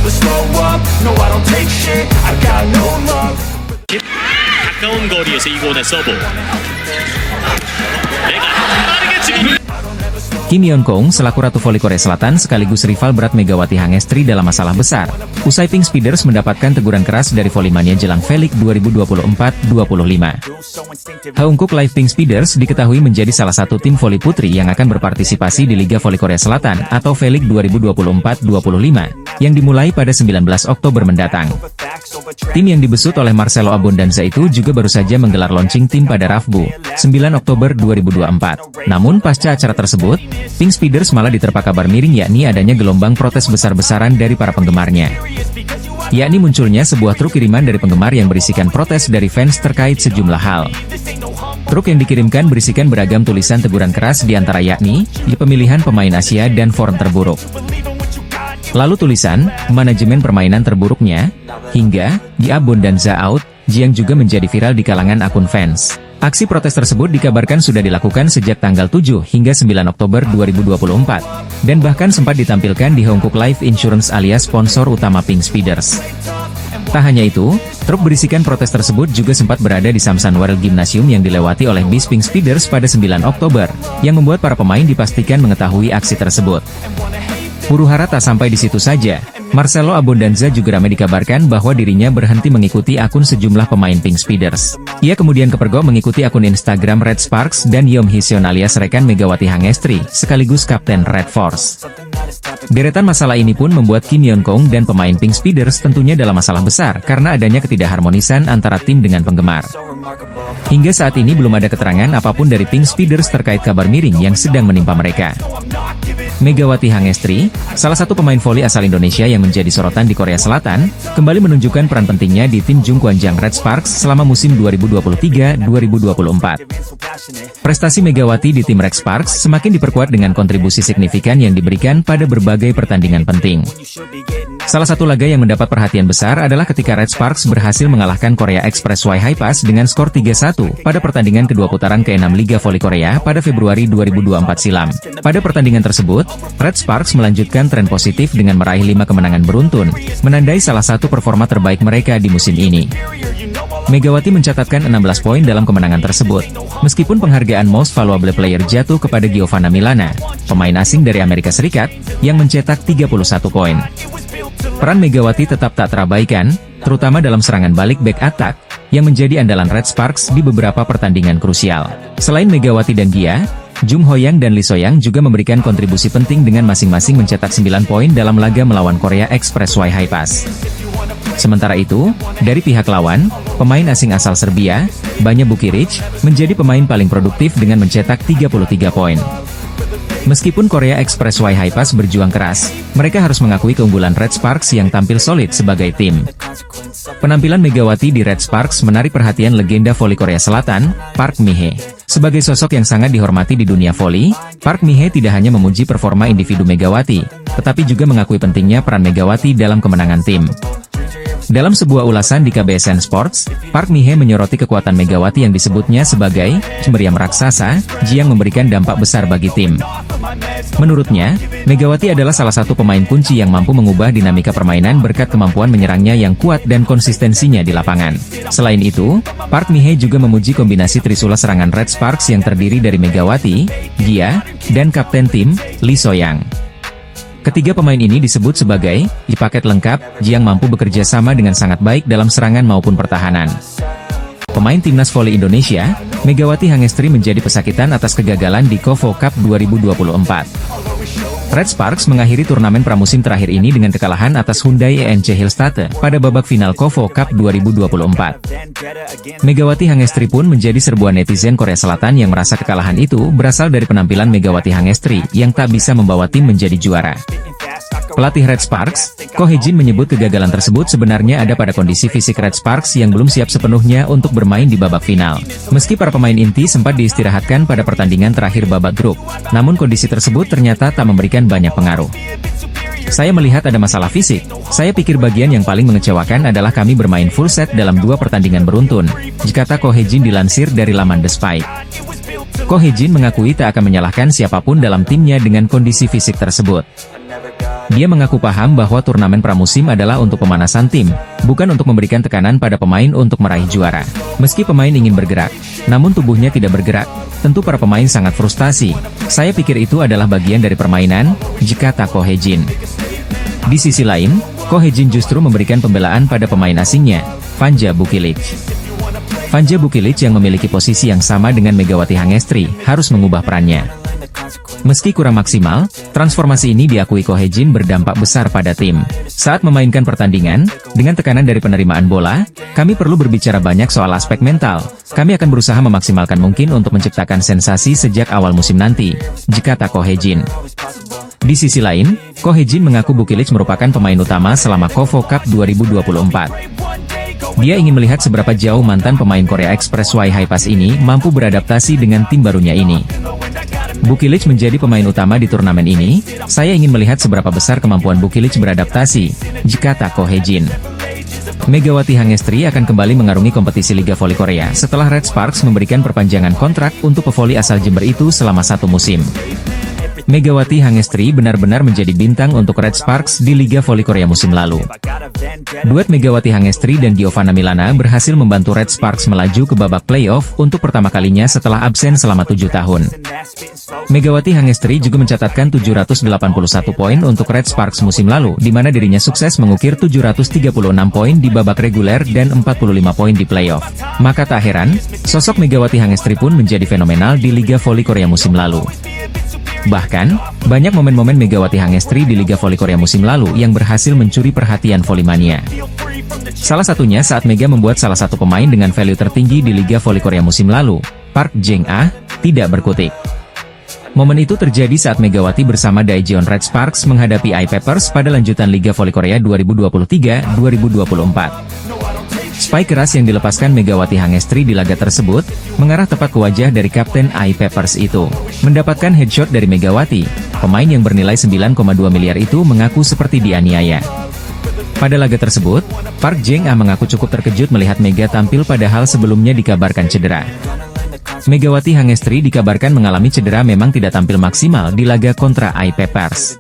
never slow up, no I don't take shit, I got no love. 가까운 거리에서 이곳의 서브. 내가 빠르게 치고. Kim Yeon-kong selaku Ratu Voli Korea Selatan sekaligus rival berat Megawati Hangestri dalam masalah besar. Usai Pink Speeders mendapatkan teguran keras dari Volimania jelang Velik 2024-25. Haungkuk Live Pink Speeders diketahui menjadi salah satu tim voli putri yang akan berpartisipasi di Liga Voli Korea Selatan atau Velik 2024-25 yang dimulai pada 19 Oktober mendatang. Tim yang dibesut oleh Marcelo Abondanza itu juga baru saja menggelar launching tim pada Rabu, 9 Oktober 2024. Namun pasca acara tersebut, Pink Speeders malah diterpa kabar miring yakni adanya gelombang protes besar-besaran dari para penggemarnya. Yakni munculnya sebuah truk kiriman dari penggemar yang berisikan protes dari fans terkait sejumlah hal. Truk yang dikirimkan berisikan beragam tulisan teguran keras diantara yakni, pemilihan pemain Asia dan foreign terburuk. Lalu tulisan, manajemen permainan terburuknya, hingga, Abondanza out, yang juga menjadi viral di kalangan akun fans. Aksi protes tersebut dikabarkan sudah dilakukan sejak tanggal 7 hingga 9 Oktober 2024, dan bahkan sempat ditampilkan di Haungkuk Life Insurance alias sponsor utama Pink Speeders. Tak hanya itu, truk berisikan protes tersebut juga sempat berada di Samsan World Gymnasium yang dilewati oleh bis Pink Speeders pada 9 Oktober, yang membuat para pemain dipastikan mengetahui aksi tersebut. Huru-hara tak sampai di situ saja, Marcelo Abondanza juga ramai dikabarkan bahwa dirinya berhenti mengikuti akun sejumlah pemain Pink Speeders. Ia kemudian kepergok mengikuti akun Instagram Red Sparks dan Yeom Hee-seon alias rekan Megawati Hangestri, sekaligus Kapten Red Force. Deretan masalah ini pun membuat Kim Yeon-kong dan pemain Pink Speeders tentunya dalam masalah besar karena adanya ketidakharmonisan antara tim dengan penggemar. Hingga saat ini belum ada keterangan apapun dari Pink Speeders terkait kabar miring yang sedang menimpa mereka. Megawati Hangestri, salah satu pemain voli asal Indonesia yang menjadi sorotan di Korea Selatan, kembali menunjukkan peran pentingnya di tim Jungkwanjang Red Sparks selama musim 2023-2024. Prestasi Megawati di tim Red Sparks semakin diperkuat dengan kontribusi signifikan yang diberikan pada berbagai pertandingan penting. Salah satu laga yang mendapat perhatian besar adalah ketika Red Sparks berhasil mengalahkan Korea Express Y High Pass dengan skor 3-1 pada pertandingan kedua putaran ke-6 Liga Voli Korea pada Februari 2024 silam. Pada pertandingan tersebut, Red Sparks melanjutkan tren positif dengan meraih 5 kemenangan beruntun, menandai salah satu performa terbaik mereka di musim ini. Megawati mencatatkan 16 poin dalam kemenangan tersebut, meskipun penghargaan Most Valuable Player jatuh kepada Giovanna Milana, pemain asing dari Amerika Serikat, yang mencetak 31 poin. Peran Megawati tetap tak terabaikan, terutama dalam serangan balik back attack, yang menjadi andalan Red Sparks di beberapa pertandingan krusial. Selain Megawati dan Gia, Jung Ho-yang dan Lee So-yang juga memberikan kontribusi penting dengan masing-masing mencetak 9 poin dalam laga melawan Korea Express Y High Pass. Sementara itu, dari pihak lawan, pemain asing asal Serbia, Banja Bukiric, menjadi pemain paling produktif dengan mencetak 33 poin. Meskipun Korea Express Y High Pass berjuang keras, mereka harus mengakui keunggulan Red Sparks yang tampil solid sebagai tim. Penampilan Megawati di Red Sparks menarik perhatian legenda voli Korea Selatan, Park Mi-hee. Sebagai sosok yang sangat dihormati di dunia voli, Park Mi-hee tidak hanya memuji performa individu Megawati, tetapi juga mengakui pentingnya peran Megawati dalam kemenangan tim. Dalam sebuah ulasan di KBSN Sports, Park Mi-hee menyoroti kekuatan Megawati yang disebutnya sebagai meriam raksasa, yang memberikan dampak besar bagi tim. Menurutnya, Megawati adalah salah satu pemain kunci yang mampu mengubah dinamika permainan berkat kemampuan menyerangnya yang kuat dan konsistensinya di lapangan. Selain itu, Park Mi-hee juga memuji kombinasi trisula serangan Red Sparks yang terdiri dari Megawati, Gia, dan kapten tim, Lee So-yang. Ketiga pemain ini disebut sebagai paket lengkap, yang mampu bekerja sama dengan sangat baik dalam serangan maupun pertahanan. Pemain timnas voli Indonesia, Megawati Hangestri menjadi pesakitan atas kegagalan di KOFO Cup 2024. Red Sparks mengakhiri turnamen pramusim terakhir ini dengan kekalahan atas Hyundai ENC Hillstate pada babak final KOFO Cup 2024. Megawati Hangestri pun menjadi serbuan netizen Korea Selatan yang merasa kekalahan itu berasal dari penampilan Megawati Hangestri yang tak bisa membawa tim menjadi juara. Pelatih Red Sparks, Ko Hee-jin menyebut kegagalan tersebut sebenarnya ada pada kondisi fisik Red Sparks yang belum siap sepenuhnya untuk bermain di babak final. Meski para pemain inti sempat diistirahatkan pada pertandingan terakhir babak grup, namun kondisi tersebut ternyata tak memberikan banyak pengaruh. Saya melihat ada masalah fisik. Saya pikir bagian yang paling mengecewakan adalah kami bermain full set dalam 2 pertandingan beruntun, kata Ko Hee-jin dilansir dari laman The Spike. Ko Hee-jin mengakui tak akan menyalahkan siapapun dalam timnya dengan kondisi fisik tersebut. Dia mengaku paham bahwa turnamen pramusim adalah untuk pemanasan tim, bukan untuk memberikan tekanan pada pemain untuk meraih juara. Meski pemain ingin bergerak, namun tubuhnya tidak bergerak, tentu para pemain sangat frustasi. Saya pikir itu adalah bagian dari permainan, kata Ko Hye-jin. Di sisi lain, Ko Hye-jin justru memberikan pembelaan pada pemain asingnya, Vanja Bukilic. Vanja Bukilic yang memiliki posisi yang sama dengan Megawati Hangestri, harus mengubah perannya. Meski kurang maksimal, transformasi ini diakui Ko Hye-jin berdampak besar pada tim. Saat memainkan pertandingan, dengan tekanan dari penerimaan bola, kami perlu berbicara banyak soal aspek mental. Kami akan berusaha memaksimalkan mungkin untuk menciptakan sensasi sejak awal musim nanti, kata Ko Hye-jin. Di sisi lain, Ko Hye-jin mengaku Bukilic merupakan pemain utama selama KOFO Cup 2024. Dia ingin melihat seberapa jauh mantan pemain Korea Express Y High-Pass ini mampu beradaptasi dengan tim barunya ini. Bukilic menjadi pemain utama di turnamen ini, saya ingin melihat seberapa besar kemampuan Bukilic beradaptasi, kata Ko Hye-jin. Megawati Hangestri akan kembali mengarungi kompetisi Liga Voli Korea setelah Red Sparks memberikan perpanjangan kontrak untuk pevoli asal Jember itu selama 1 musim. Megawati Hangestri benar-benar menjadi bintang untuk Red Sparks di Liga Voli Korea musim lalu. Duet Megawati Hangestri dan Giovanna Milana berhasil membantu Red Sparks melaju ke babak playoff untuk pertama kalinya setelah absen selama 7 tahun. Megawati Hangestri juga mencatatkan 781 poin untuk Red Sparks musim lalu, di mana dirinya sukses mengukir 736 poin di babak reguler dan 45 poin di playoff. Maka tak heran, sosok Megawati Hangestri pun menjadi fenomenal di Liga Voli Korea musim lalu. Bahkan, banyak momen-momen Megawati Hangestri di Liga Voli Korea musim lalu yang berhasil mencuri perhatian volimania. Salah satunya saat Mega membuat salah satu pemain dengan value tertinggi di Liga Voli Korea musim lalu, Park Jeng-ah, tidak berkutik. Momen itu terjadi saat Megawati bersama Daejeon Red Sparks menghadapi I-Papers pada lanjutan Liga Voli Korea 2023-2024. Spike keras yang dilepaskan Megawati Hangestri di laga tersebut, mengarah tepat ke wajah dari kapten I-Papers itu. Mendapatkan headshot dari Megawati, pemain yang bernilai 9,2 miliar itu mengaku seperti dianiaya. Pada laga tersebut, Park Jeng-ah mengaku cukup terkejut melihat Mega tampil padahal sebelumnya dikabarkan cedera. Megawati Hangestri dikabarkan mengalami cedera memang tidak tampil maksimal di laga kontra I-Papers.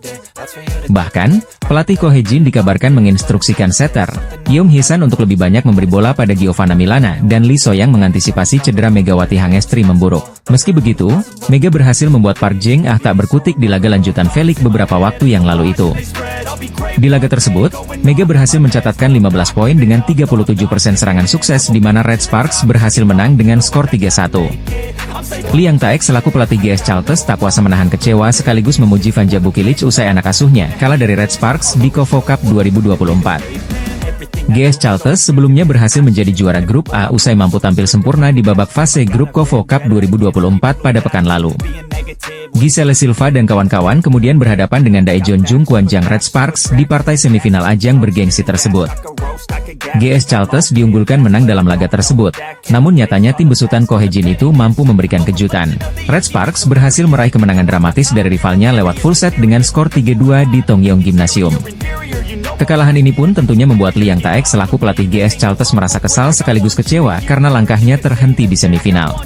Bahkan, pelatih Ko Hye-jin dikabarkan menginstruksikan setter, Yeom Hee-san untuk lebih banyak memberi bola pada Giovanna Milana dan Lee So-yang mengantisipasi cedera Megawati Hangestri memburuk. Meski begitu, Mega berhasil membuat Park Jeng-ah tak berkutik di laga lanjutan V-League beberapa waktu yang lalu itu. Di laga tersebut, Mega berhasil mencatatkan 15 poin dengan 37% serangan sukses di mana Red Sparks berhasil menang dengan skor 3-1. Liang Taek selaku pelatih GS Chalters tak kuasa menahan kecewa sekaligus memuji Vanja Bukilic usai anak asuhnya kalah dari Red Sparks di KOFO Cup 2024. GS Chalters sebelumnya berhasil menjadi juara grup A usai mampu tampil sempurna di babak fase grup KOFO Cup 2024 pada pekan lalu. Giselle Silva dan kawan-kawan kemudian berhadapan dengan Daejeon Jung Kwanjang Red Sparks di partai semifinal ajang bergengsi tersebut. GS Chalters diunggulkan menang dalam laga tersebut, namun nyatanya tim besutan Ko Hye-jin itu mampu memberikan kejutan. Red Sparks berhasil meraih kemenangan dramatis dari rivalnya lewat full set dengan skor 3-2 di Tongyeong Gymnasium. Kekalahan ini pun tentunya membuat Liang Taek selaku pelatih GS Chalters merasa kesal sekaligus kecewa karena langkahnya terhenti di semifinal.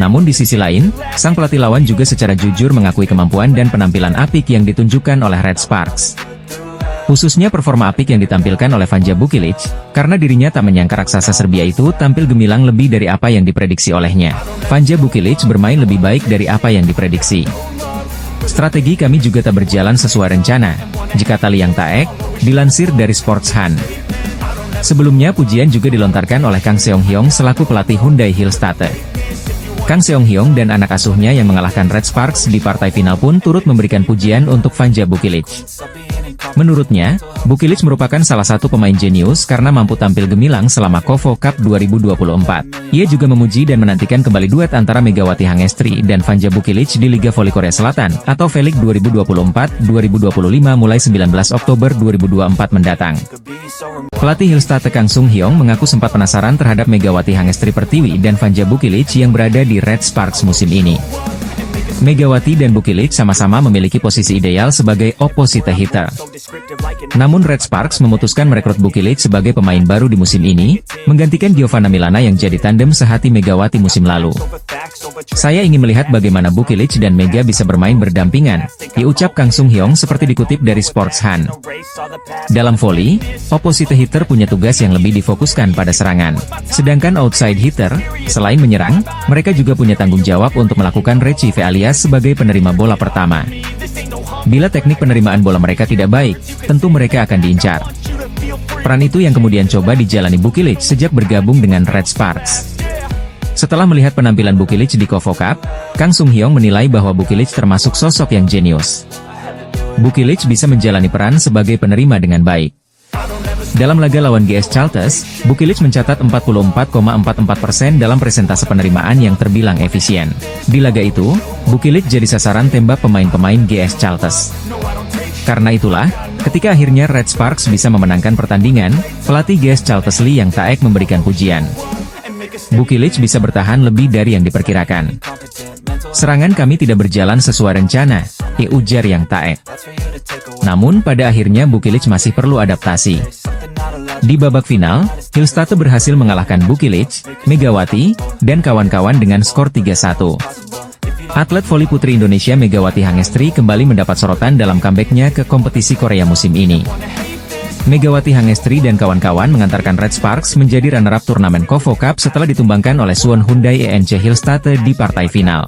Namun di sisi lain, sang pelatih lawan juga secara jujur mengakui kemampuan dan penampilan apik yang ditunjukkan oleh Red Sparks. Khususnya performa apik yang ditampilkan oleh Vanja Bukilic, karena dirinya tak menyangka raksasa Serbia itu tampil gemilang lebih dari apa yang diprediksi olehnya. Vanja Bukilic bermain lebih baik dari apa yang diprediksi. Strategi kami juga tak berjalan sesuai rencana, kata Liang Taek, dilansir dari Sportsan. Sebelumnya pujian juga dilontarkan oleh Kang Seong-hyong selaku pelatih Hyundai Hillstatte. Kang Seong-hyong dan anak asuhnya yang mengalahkan Red Sparks di partai final pun turut memberikan pujian untuk Vanja Bukilic. Menurutnya, Bukilic merupakan salah satu pemain jenius karena mampu tampil gemilang selama KOFO Cup 2024. Ia juga memuji dan menantikan kembali duet antara Megawati Hangestri dan Vanja Bukilic di Liga Voli Korea Selatan atau V-League 2024-2025 mulai 19 Oktober 2024 mendatang. Pelatih Hillstatte Kang Sung-hyong mengaku sempat penasaran terhadap Megawati Hangestri Pertiwi dan Vanja Bukilic yang berada di Red Sparks musim ini. Megawati dan Bukilic sama-sama memiliki posisi ideal sebagai opposite hitter. Namun Red Sparks memutuskan merekrut Bukilic sebagai pemain baru di musim ini, menggantikan Giovanna Milana yang jadi tandem sehati Megawati musim lalu. Saya ingin melihat bagaimana Bukilic dan Mega bisa bermain berdampingan, diucap Kang Sung Hyong seperti dikutip dari Sportsan. Dalam voli, opposite hitter punya tugas yang lebih difokuskan pada serangan. Sedangkan outside hitter, selain menyerang, mereka juga punya tanggung jawab untuk melakukan retrieve alias sebagai penerima bola pertama. Bila teknik penerimaan bola mereka tidak baik, tentu mereka akan diincar. Peran itu yang kemudian coba dijalani Bukilic sejak bergabung dengan Red Sparks. Setelah melihat penampilan Bukilic di KOFO Cup, Kang Sung Hyong menilai bahwa Bukilic termasuk sosok yang jenius. Bukilic bisa menjalani peran sebagai penerima dengan baik. Dalam laga lawan GS Chalters, Bukilic mencatat 44,44% dalam persentase penerimaan yang terbilang efisien. Di laga itu, Bukilic jadi sasaran tembak pemain-pemain GS Chalters. Karena itulah, ketika akhirnya Red Sparks bisa memenangkan pertandingan, pelatih GS Chalters Lee Yang Taek memberikan pujian. Bukilic bisa bertahan lebih dari yang diperkirakan. Serangan kami tidak berjalan sesuai rencana, ujar Yang Taek. Namun pada akhirnya Bukilic masih perlu adaptasi. Di babak final, Hillstate berhasil mengalahkan Bukilic, Megawati, dan kawan-kawan dengan skor 3-1. Atlet voli putri Indonesia Megawati Hangestri kembali mendapat sorotan dalam comeback-nya ke kompetisi Korea musim ini. Megawati Hangestri dan kawan-kawan mengantarkan Red Sparks menjadi runner-up turnamen KOFO Cup setelah ditumbangkan oleh Suwon Hyundai ENC Hillstate di partai final.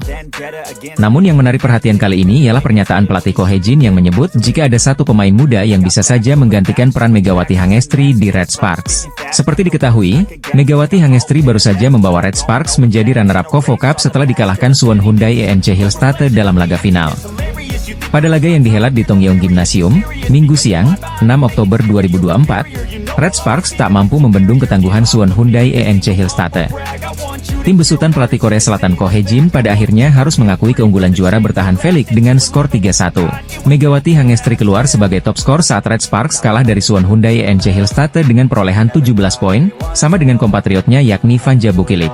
Namun yang menarik perhatian kali ini ialah pernyataan pelatih Ko Hae-jin yang menyebut jika ada satu pemain muda yang bisa saja menggantikan peran Megawati Hangestri di Red Sparks. Seperti diketahui, Megawati Hangestri baru saja membawa Red Sparks menjadi runner-up KOFO Cup setelah dikalahkan Suwon Hyundai ENC Hillstate dalam laga final. Pada laga yang dihelat di Tongyeong Gymnasium, Minggu siang, 6 Oktober 2024, Red Sparks tak mampu membendung ketangguhan Suwon Hyundai ENC Hillstate. Tim besutan pelatih Korea Selatan Ko Hae-jin pada akhirnya harus mengakui keunggulan juara bertahan Velik dengan skor 3-1. Megawati Hangestri keluar sebagai top skor saat Red Sparks kalah dari Suwon Hyundai ENC Hillstate dengan perolehan 17 poin, sama dengan kompatriotnya yakni Vanja Bukilic.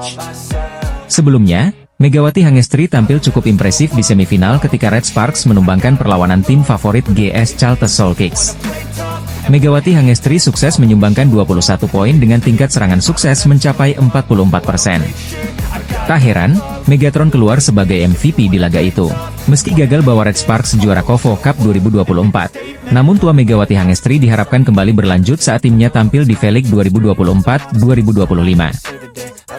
Sebelumnya, Megawati Hangestri tampil cukup impresif di semifinal ketika Red Sparks menumbangkan perlawanan tim favorit GS Chalters Soul Kicks. Megawati Hangestri sukses menyumbangkan 21 poin dengan tingkat serangan sukses mencapai 44%. Tak heran, Megatron keluar sebagai MVP di laga itu. Meski gagal bawa Red Sparks juara KOFO Cup 2024, namun tua Megawati Hangestri diharapkan kembali berlanjut saat timnya tampil di Velik 2024-2025.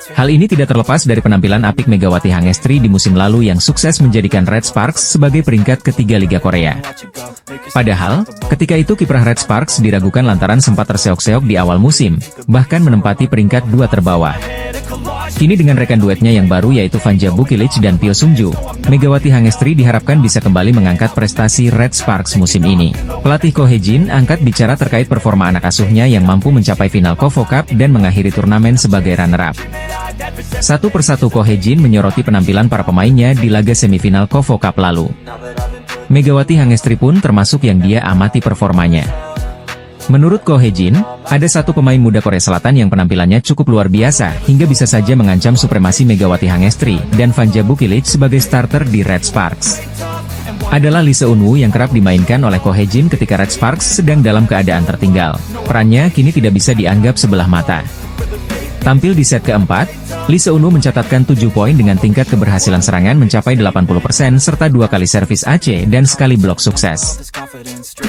Hal ini tidak terlepas dari penampilan apik Megawati Hangestri di musim lalu yang sukses menjadikan Red Sparks sebagai peringkat ketiga Liga Korea. Padahal, ketika itu kiprah Red Sparks diragukan lantaran sempat terseok-seok di awal musim, bahkan menempati peringkat 2 terbawah. Kini dengan rekan duetnya yang baru yaitu Vanja Bukilic dan Pyo Sung-ju, Megawati Hangestri diharapkan bisa kembali mengangkat prestasi Red Sparks musim ini. Pelatih Ko Hae-jin angkat bicara terkait performa anak asuhnya yang mampu mencapai final KOFO Cup dan mengakhiri turnamen sebagai runner-up. Satu persatu Ko Hae-jin menyoroti penampilan para pemainnya di laga semifinal KOFO Cup lalu. Megawati Hangestri pun termasuk yang dia amati performanya. Menurut Ko Hae-jin, ada satu pemain muda Korea Selatan yang penampilannya cukup luar biasa hingga bisa saja mengancam supremasi Megawati Hangestri dan Vanja Bukilic sebagai starter di Red Sparks. Adalah Lee Seung-woo yang kerap dimainkan oleh Ko Hae-jin ketika Red Sparks sedang dalam keadaan tertinggal. Perannya kini tidak bisa dianggap sebelah mata. Tampil di set keempat, Lee Seung-woo mencatatkan 7 poin dengan tingkat keberhasilan serangan mencapai 80% serta 2 kali servis AC dan sekali blok sukses.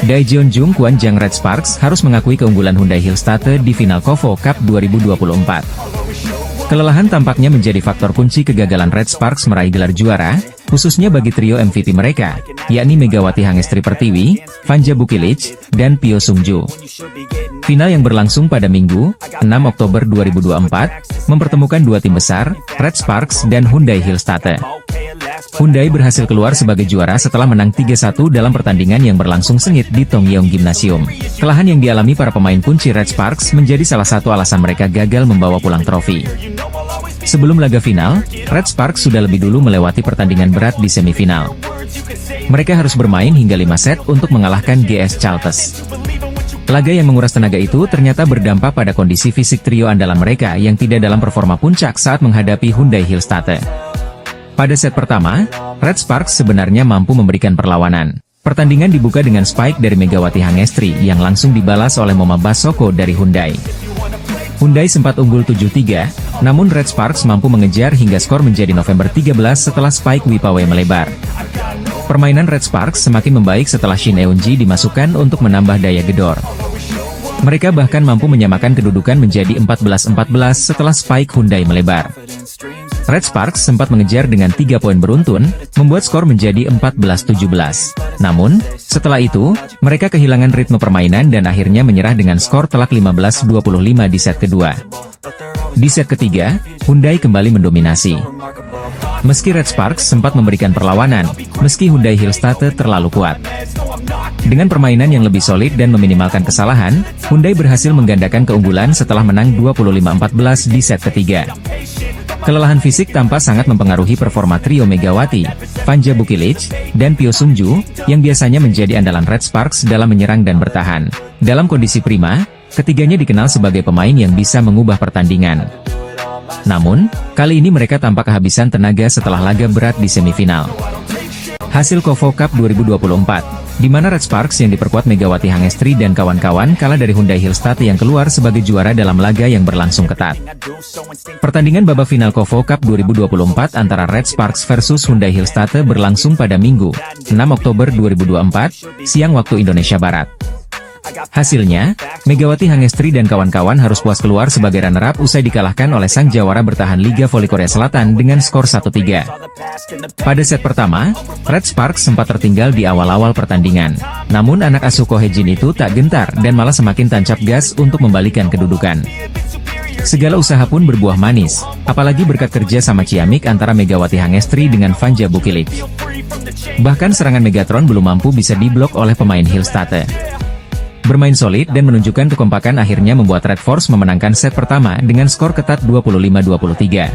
Daejeon Jung Kwon Jang Red Sparks harus mengakui keunggulan Hyundai Hillstate di final KOFO Cup 2024. Kelelahan tampaknya menjadi faktor kunci kegagalan Red Sparks meraih gelar juara, khususnya bagi trio MVP mereka, yakni Megawati Hangestri Pertiwi, Vanja Bukilic, dan Pyo Sung-ju. Final yang berlangsung pada Minggu, 6 Oktober 2024, mempertemukan dua tim besar, Red Sparks dan Hyundai Hillstate. Hyundai berhasil keluar sebagai juara setelah menang 3-1 dalam pertandingan yang berlangsung sengit di Tongyeong Gymnasium. Kelelahan yang dialami para pemain kunci Red Sparks menjadi salah satu alasan mereka gagal membawa pulang trofi. Sebelum laga final, Red Sparks sudah lebih dulu melewati pertandingan berat di semifinal. Mereka harus bermain hingga 5 set untuk mengalahkan GS Chalters. Laga yang menguras tenaga itu ternyata berdampak pada kondisi fisik trio andalan mereka yang tidak dalam performa puncak saat menghadapi Hyundai Hillstate. Pada set pertama, Red Sparks sebenarnya mampu memberikan perlawanan. Pertandingan dibuka dengan spike dari Megawati Hangestri yang langsung dibalas oleh Moma Basoko dari Hyundai. Hyundai sempat unggul 7-3, namun Red Sparks mampu mengejar hingga skor menjadi November 13 setelah spike Wipawe melebar. Permainan Red Sparks semakin membaik setelah Shin Eun-ji dimasukkan untuk menambah daya gedor. Mereka bahkan mampu menyamakan kedudukan menjadi 14-14 setelah spike Hyundai melebar. Red Sparks sempat mengejar dengan 3 poin beruntun, membuat skor menjadi 14-17. Namun, setelah itu, mereka kehilangan ritme permainan dan akhirnya menyerah dengan skor telak 15-25 di set kedua. Di set ketiga, Hyundai kembali mendominasi. Meski Red Sparks sempat memberikan perlawanan, meski Hyundai Hillstate terlalu kuat. Dengan permainan yang lebih solid dan meminimalkan kesalahan, Hyundai berhasil menggandakan keunggulan setelah menang 25-14 di set ketiga. Kelelahan fisik tampak sangat mempengaruhi performa trio Megawati, Vanja Bukilic, dan Pyo Sung-ju, yang biasanya menjadi andalan Red Sparks dalam menyerang dan bertahan. Dalam kondisi prima, ketiganya dikenal sebagai pemain yang bisa mengubah pertandingan. Namun, kali ini mereka tampak kehabisan tenaga setelah laga berat di semifinal. Hasil KOFO Cup 2024, di mana Red Sparks yang diperkuat Megawati Hangestri dan kawan-kawan kalah dari Hyundai Hillstate yang keluar sebagai juara dalam laga yang berlangsung ketat. Pertandingan babak final KOFO Cup 2024 antara Red Sparks versus Hyundai Hillstate berlangsung pada Minggu, 6 Oktober 2024, siang waktu Indonesia Barat. Hasilnya, Megawati Hangestri dan kawan-kawan harus puas keluar sebagai runner-up usai dikalahkan oleh sang jawara bertahan Liga Voli Korea Selatan dengan skor 1-3. Pada set pertama, Red Sparks sempat tertinggal di awal-awal pertandingan. Namun anak asuh Ko Hye-jin itu tak gentar dan malah semakin tancap gas untuk membalikan kedudukan. Segala usaha pun berbuah manis, apalagi berkat kerja sama ciamik antara Megawati Hangestri dengan Vanja Bukilic. Bahkan serangan Megatron belum mampu bisa diblok oleh pemain Hillstate. Bermain solid dan menunjukkan kekompakan akhirnya membuat Red Force memenangkan set pertama dengan skor ketat 25-23.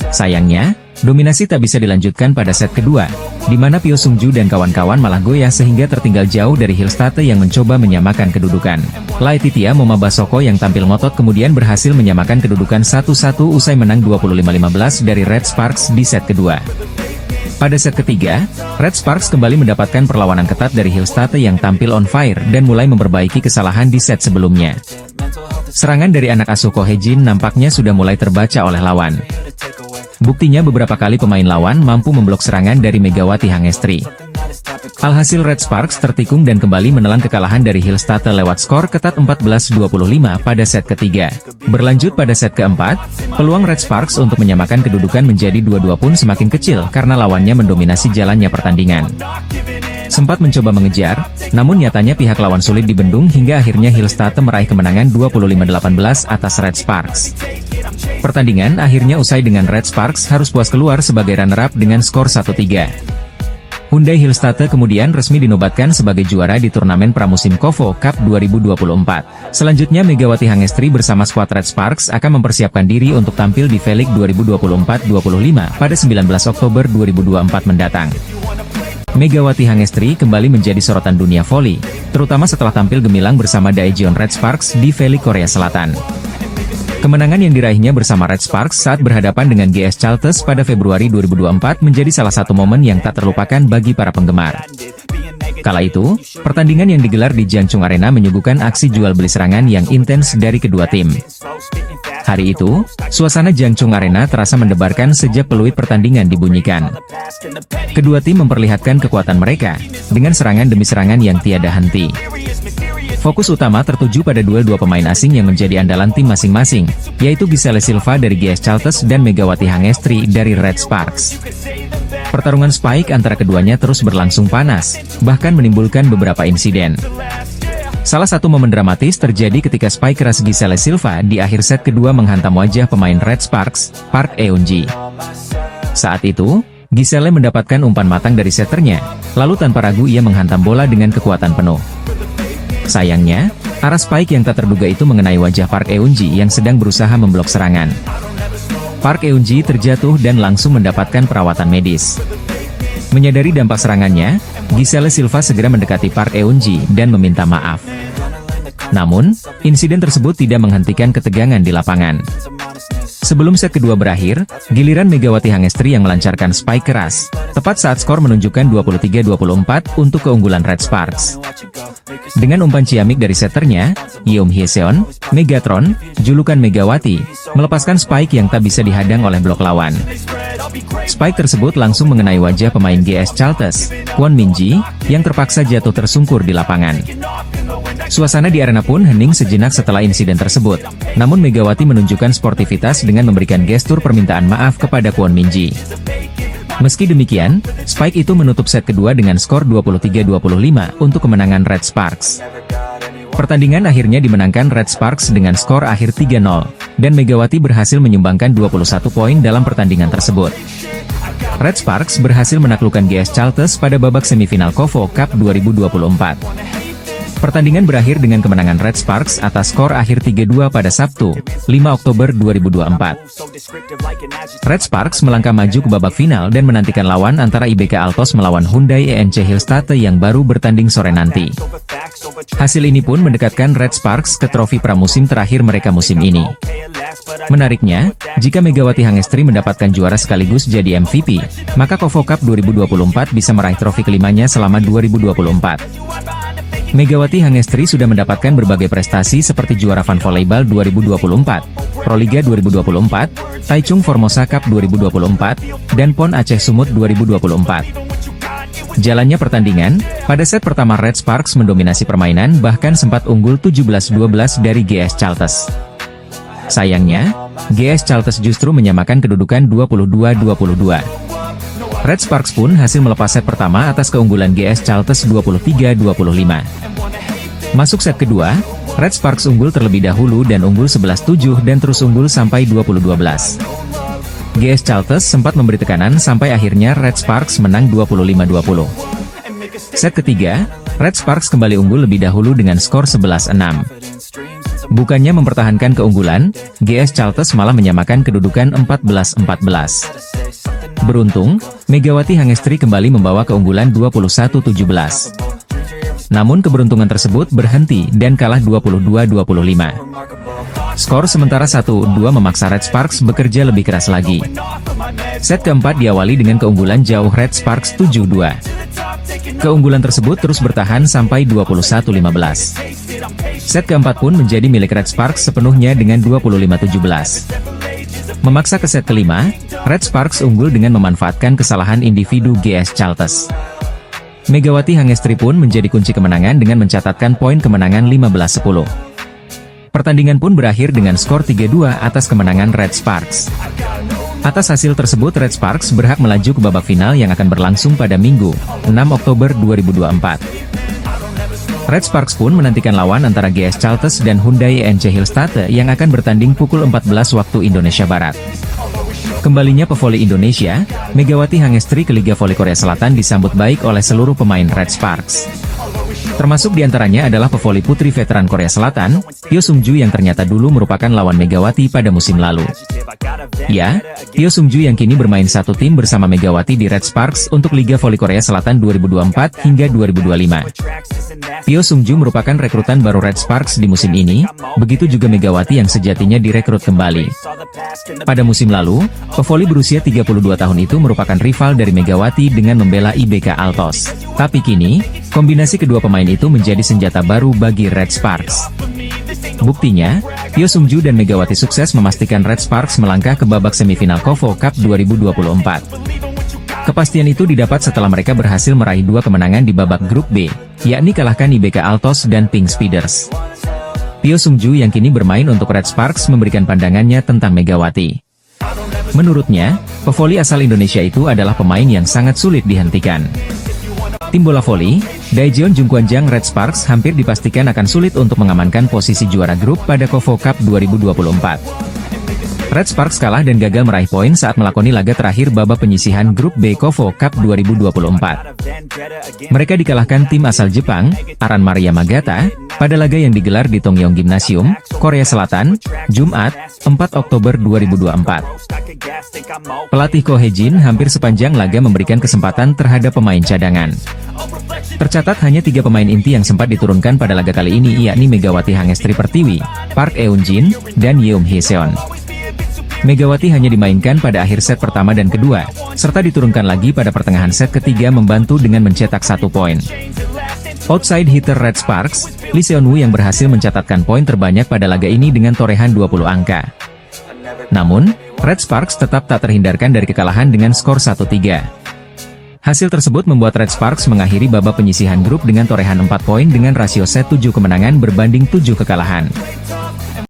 Sayangnya, dominasi tak bisa dilanjutkan pada set kedua, di mana Pyo Sung-ju dan kawan-kawan malah goyah sehingga tertinggal jauh dari Hillstate yang mencoba menyamakan kedudukan. Laetitia Moma Basoko yang tampil ngotot kemudian berhasil menyamakan kedudukan 1-1 usai menang 25-15 dari Red Sparks di set kedua. Pada set ketiga, Red Sparks kembali mendapatkan perlawanan ketat dari Hillstate yang tampil on fire dan mulai memperbaiki kesalahan di set sebelumnya. Serangan dari anak asuh Ko Hye-jin nampaknya sudah mulai terbaca oleh lawan. Buktinya beberapa kali pemain lawan mampu memblok serangan dari Megawati Hangestri. Alhasil Red Sparks tertikung dan kembali menelan kekalahan dari Hillstate lewat skor ketat 14-25 pada set ketiga. Berlanjut pada set keempat, peluang Red Sparks untuk menyamakan kedudukan menjadi 2-2 pun semakin kecil karena lawannya mendominasi jalannya pertandingan. Sempat mencoba mengejar, namun nyatanya pihak lawan sulit dibendung hingga akhirnya Hillstate meraih kemenangan 25-18 atas Red Sparks. Pertandingan akhirnya usai dengan Red Sparks harus puas keluar sebagai runner-up dengan skor 1-3. Hyundai Hillstate kemudian resmi dinobatkan sebagai juara di turnamen pramusim KOFO Cup 2024. Selanjutnya Megawati Hangestri bersama skuad Red Sparks akan mempersiapkan diri untuk tampil di V-League 2024-25 pada 19 Oktober 2024 mendatang. Megawati Hangestri kembali menjadi sorotan dunia voli, terutama setelah tampil gemilang bersama Daejeon Red Sparks di V-League Korea Selatan. Kemenangan yang diraihnya bersama Red Sparks saat berhadapan dengan GS Chalters pada Februari 2024 menjadi salah satu momen yang tak terlupakan bagi para penggemar. Kala itu, pertandingan yang digelar di Jangchung Arena menyuguhkan aksi jual beli serangan yang intens dari kedua tim. Hari itu, suasana Jangchung Arena terasa mendebarkan sejak peluit pertandingan dibunyikan. Kedua tim memperlihatkan kekuatan mereka, dengan serangan demi serangan yang tiada henti. Fokus utama tertuju pada duel dua pemain asing yang menjadi andalan tim masing-masing, yaitu Giselle Silva dari GS Chalters dan Megawati Hangestri dari Red Sparks. Pertarungan spike antara keduanya terus berlangsung panas, bahkan menimbulkan beberapa insiden. Salah satu momen dramatis terjadi ketika spike keras Giselle Silva di akhir set kedua menghantam wajah pemain Red Sparks, Park Eun-ji. Saat itu, Giselle mendapatkan umpan matang dari setternya, lalu tanpa ragu ia menghantam bola dengan kekuatan penuh. Sayangnya, arah spike yang tak terduga itu mengenai wajah Park Eun-ji yang sedang berusaha memblok serangan. Park Eun-ji terjatuh dan langsung mendapatkan perawatan medis. Menyadari dampak serangannya, Giselle Silva segera mendekati Park Eun-ji dan meminta maaf. Namun, insiden tersebut tidak menghentikan ketegangan di lapangan. Sebelum set kedua berakhir, giliran Megawati Hangestri yang melancarkan spike keras, tepat saat skor menunjukkan 23-24 untuk keunggulan Red Sparks. Dengan umpan ciamik dari setternya, Yeom Hyeseon, Megatron, julukan Megawati, melepaskan spike yang tak bisa dihadang oleh blok lawan. Spike tersebut langsung mengenai wajah pemain GS Chalters, Kwon Min-ji, yang terpaksa jatuh tersungkur di lapangan. Suasana di arena pun hening sejenak setelah insiden tersebut, namun Megawati menunjukkan sportivitas dengan memberikan gestur permintaan maaf kepada Kwon Min-ji. Meski demikian, spike itu menutup set kedua dengan skor 23-25 untuk kemenangan Red Sparks. Pertandingan akhirnya dimenangkan Red Sparks dengan skor akhir 3-0, dan Megawati berhasil menyumbangkan 21 poin dalam pertandingan tersebut. Red Sparks berhasil menaklukkan GS Chalters pada babak semifinal KOFO Cup 2024. Pertandingan berakhir dengan kemenangan Red Sparks atas skor akhir 3-2 pada Sabtu, 5 Oktober 2024. Red Sparks melangkah maju ke babak final dan menantikan lawan antara IBK Altos melawan Hyundai ENC Hillstate yang baru bertanding sore nanti. Hasil ini pun mendekatkan Red Sparks ke trofi pramusim terakhir mereka musim ini. Menariknya, jika Megawati Hangestri mendapatkan juara sekaligus jadi MVP, maka KOFO Cup 2024 bisa meraih trofi kelimanya selama 2024. Megawati Hangestri sudah mendapatkan berbagai prestasi seperti juara Fan Volleyball 2024, Proliga 2024, Taichung Formosa Cup 2024, dan PON Aceh Sumut 2024. Jalannya pertandingan, pada set pertama Red Sparks mendominasi permainan bahkan sempat unggul 17-12 dari GS Chalters. Sayangnya, GS Chalters justru menyamakan kedudukan 22-22. Red Sparks pun hasil melepas set pertama atas keunggulan GS Chalters 23-25. Masuk set kedua, Red Sparks unggul terlebih dahulu dan unggul 11-7 dan terus unggul sampai 20-12. GS Chalters sempat memberi tekanan sampai akhirnya Red Sparks menang 25-20. Set ketiga, Red Sparks kembali unggul lebih dahulu dengan skor 11-6. Bukannya mempertahankan keunggulan, GS Chalters malah menyamakan kedudukan 14-14. Beruntung, Megawati Hangestri kembali membawa keunggulan 21-17. Namun keberuntungan tersebut berhenti dan kalah 22-25. Skor sementara 1-2 memaksa Red Sparks bekerja lebih keras lagi. Set keempat diawali dengan keunggulan jauh Red Sparks 7-2. Keunggulan tersebut terus bertahan sampai 21-15. Set keempat pun menjadi milik Red Sparks sepenuhnya dengan 25-17. Memaksa ke set kelima, Red Sparks unggul dengan memanfaatkan kesalahan individu GS Chalters. Megawati Hangestri pun menjadi kunci kemenangan dengan mencatatkan poin kemenangan 15-10. Pertandingan pun berakhir dengan skor 3-2 atas kemenangan Red Sparks. Atas hasil tersebut Red Sparks berhak melaju ke babak final yang akan berlangsung pada Minggu, 6 Oktober 2024. Red Sparks pun menantikan lawan antara GS Chalters dan Hyundai ENC Hillstate yang akan bertanding pukul 14 waktu Indonesia Barat. Kembalinya pevoli Indonesia, Megawati Hangestri ke Liga Voli Korea Selatan disambut baik oleh seluruh pemain Red Sparks. Termasuk diantaranya adalah pevoli putri veteran Korea Selatan, Pyo Sung-ju yang ternyata dulu merupakan lawan Megawati pada musim lalu. Ya, Pyo Sung-ju yang kini bermain satu tim bersama Megawati di Red Sparks untuk Liga Voli Korea Selatan 2024 hingga 2025. Pyo Sung-ju merupakan rekrutan baru Red Sparks di musim ini, begitu juga Megawati yang sejatinya direkrut kembali. Pada musim lalu, pevoli berusia 32 tahun itu merupakan rival dari Megawati dengan membela IBK Altos. Tapi kini, kombinasi kedua pemain itu menjadi senjata baru bagi Red Sparks. Buktinya, Pyo Sung-ju dan Megawati sukses memastikan Red Sparks melangkah ke babak semifinal KOFO Cup 2024. Kepastian itu didapat setelah mereka berhasil meraih 2 kemenangan di babak grup B, yakni kalahkan IBK Altos dan Pink Speeders. Pyo Sung-ju yang kini bermain untuk Red Sparks memberikan pandangannya tentang Megawati. Menurutnya, pevoli asal Indonesia itu adalah pemain yang sangat sulit dihentikan. Tim bola voli, Daejeon Jungkwanjang Red Sparks hampir dipastikan akan sulit untuk mengamankan posisi juara grup pada KOFO Cup 2024. Red Sparks kalah dan gagal meraih poin saat melakoni laga terakhir babak penyisihan grup B KOFO Cup 2024. Mereka dikalahkan tim asal Jepang, Aran Maria Magata, pada laga yang digelar di Tongyong Gymnasium, Korea Selatan, Jumat, 4 Oktober 2024. Pelatih Ko Hye-jin hampir sepanjang laga memberikan kesempatan terhadap pemain cadangan. Tercatat hanya 3 pemain inti yang sempat diturunkan pada laga kali ini yakni Megawati Hangestri Pertiwi, Park Eun-jin, dan Yeom Hyeseon. Megawati hanya dimainkan pada akhir set pertama dan kedua, serta diturunkan lagi pada pertengahan set ketiga membantu dengan mencetak 1 poin. Outside hitter Red Sparks, Lee Seon-woo yang berhasil mencatatkan poin terbanyak pada laga ini dengan torehan 20 angka. Namun, Red Sparks tetap tak terhindarkan dari kekalahan dengan skor 1-3. Hasil tersebut membuat Red Sparks mengakhiri babak penyisihan grup dengan torehan 4 poin dengan rasio set 7 kemenangan berbanding 7 kekalahan.